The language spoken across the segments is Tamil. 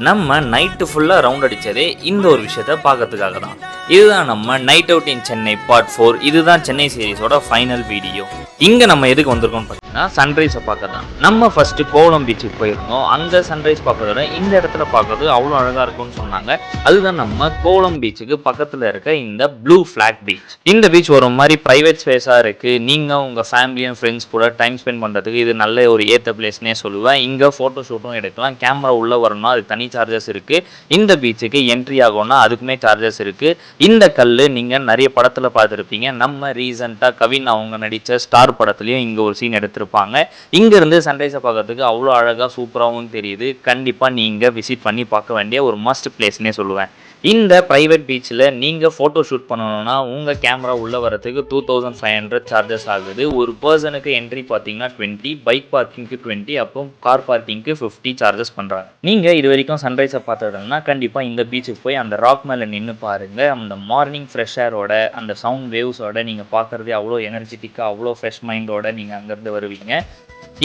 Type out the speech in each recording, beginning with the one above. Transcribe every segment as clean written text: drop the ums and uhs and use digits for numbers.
நம்ம நைட்டு ஃபுல்லாக ரவுண்ட் அடித்ததே இந்த ஒரு விஷயத்த பார்க்கறதுக்காக தான். இதுதான் நம்ம night out in Chennai part 4. இதுதான் சென்னை சீரிஸோட ஃபைனல் வீடியோ. இங்கே நம்ம எதுக்கு வந்திருக்கோம்னு பார்த்தீங்கன்னா சன்ரைஸை பார்க்க தான். நம்ம ஃபஸ்ட்டு கோவளம் பீச்சுக்கு போயிருந்தோம். அங்கே சன்ரைஸ் பார்க்கறத இந்த இடத்துல பார்க்கறது அவ்வளோ அழகாக இருக்கும்னு சொன்னாங்க. அதுதான் நம்ம கோவளம் பீச்சுக்கு பக்கத்தில் இருக்க இந்த ப்ளூ ஃப்ளாக் பீச். இந்த பீச் ஒரு மாதிரி ப்ரைவேட் ஸ்பேஸாக இருக்குது. நீங்கள் உங்கள் ஃபேமிலி அண்ட் ஃப்ரெண்ட்ஸ் கூட டைம் ஸ்பெண்ட் பண்ணுறதுக்கு இது நல்ல ஒரு ஏற்ற பிளேஸ்னே சொல்லுவேன். இங்கே ஃபோட்டோ ஷூட்டும் எடுக்கலாம். கேமரா உள்ளே வரணும்னா அது தனி சார்ஜஸ் இருக்குது. இந்த பீச்சுக்கு என்ட்ரி ஆகணும்னா அதுக்குமே சார்ஜஸ் இருக்குது. இந்த கல் நீங்கள் நிறைய படத்தில் பார்த்துருப்பீங்க. நம்ம ரீசெண்டாக கவின் அவங்க நடித்த ஸ்டார் படத்துலையும் இங்கே ஒரு சீன் எடுத்திருப்பாங்க. இங்கேருந்து சன்ரைஸை பார்க்கறதுக்கு அவ்வளோ அழகாக சூப்பராகவும் தெரியுது. கண்டிப்பாக நீங்கள் விசிட் பண்ணி பார்க்க வேண்டிய ஒரு மஸ்ட் பிளேஸ்னே சொல்லுவேன். இந்த ப்ரைவேட் பீச்சில் நீங்கள் ஃபோட்டோ ஷூட் பண்ணணும்னா உங்கள் கேமரா உள்ளே வரதுக்கு 2500 சார்ஜஸ் ஆகுது. ஒரு பர்சனுக்கு என்ட்ரி பார்த்தீங்கன்னா 20, பைக் பார்க்கிங்க்கு 20, அப்புறம் கார் பார்க்கிங்க்கு 50 சார்ஜஸ் பண்ணுறாங்க. நீங்கள் இது வரைக்கும் சன்ரைஸை பார்த்துட்டோம்னா கண்டிப்பாக இந்த பீச்சுக்கு போய் அந்த ராக் மேலே நின்று பாருங்கள். அந்த மார்னிங் ஃப்ரெஷ் ஏரோட அந்த சவுண்ட் வேவ்ஸோட நீங்கள் பார்க்குறதே அவ்வளோ எனர்ஜெட்டிக்காக அவ்வளோ ஃப்ரெஷ் மைண்டோட நீங்கள் அங்கேருந்து வருவீங்க.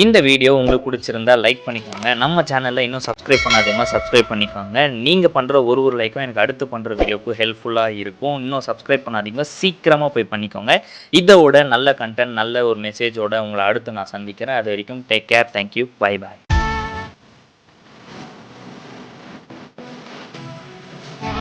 இந்த வீடியோ உங்களுக்கு பிடிச்சிருந்தா லைக் பண்ணிக்கோங்க. நம்ம சேனலில் இன்னும் சப்ஸ்கிரைப் பண்ணாதவங்க சப்ஸ்கிரைப் பண்ணிக்கோங்க. நீங்கள் பண்ணுற ஒரு லைக்கும் எனக்கு அடுத்து பண்ணுற வீடியோக்கு ஹெல்ப்ஃபுல்லாக இருக்கும். இன்னும் சப்ஸ்கிரைப் பண்ணாதீங்க, சீக்கிரமாக போய் பண்ணிக்கோங்க. இதோட நல்ல கண்டென்ட் நல்ல ஒரு மெசேஜோட உங்களை அடுத்து நான் சந்திக்கிறேன். அது வரைக்கும் take care. Thank you. Bye bye.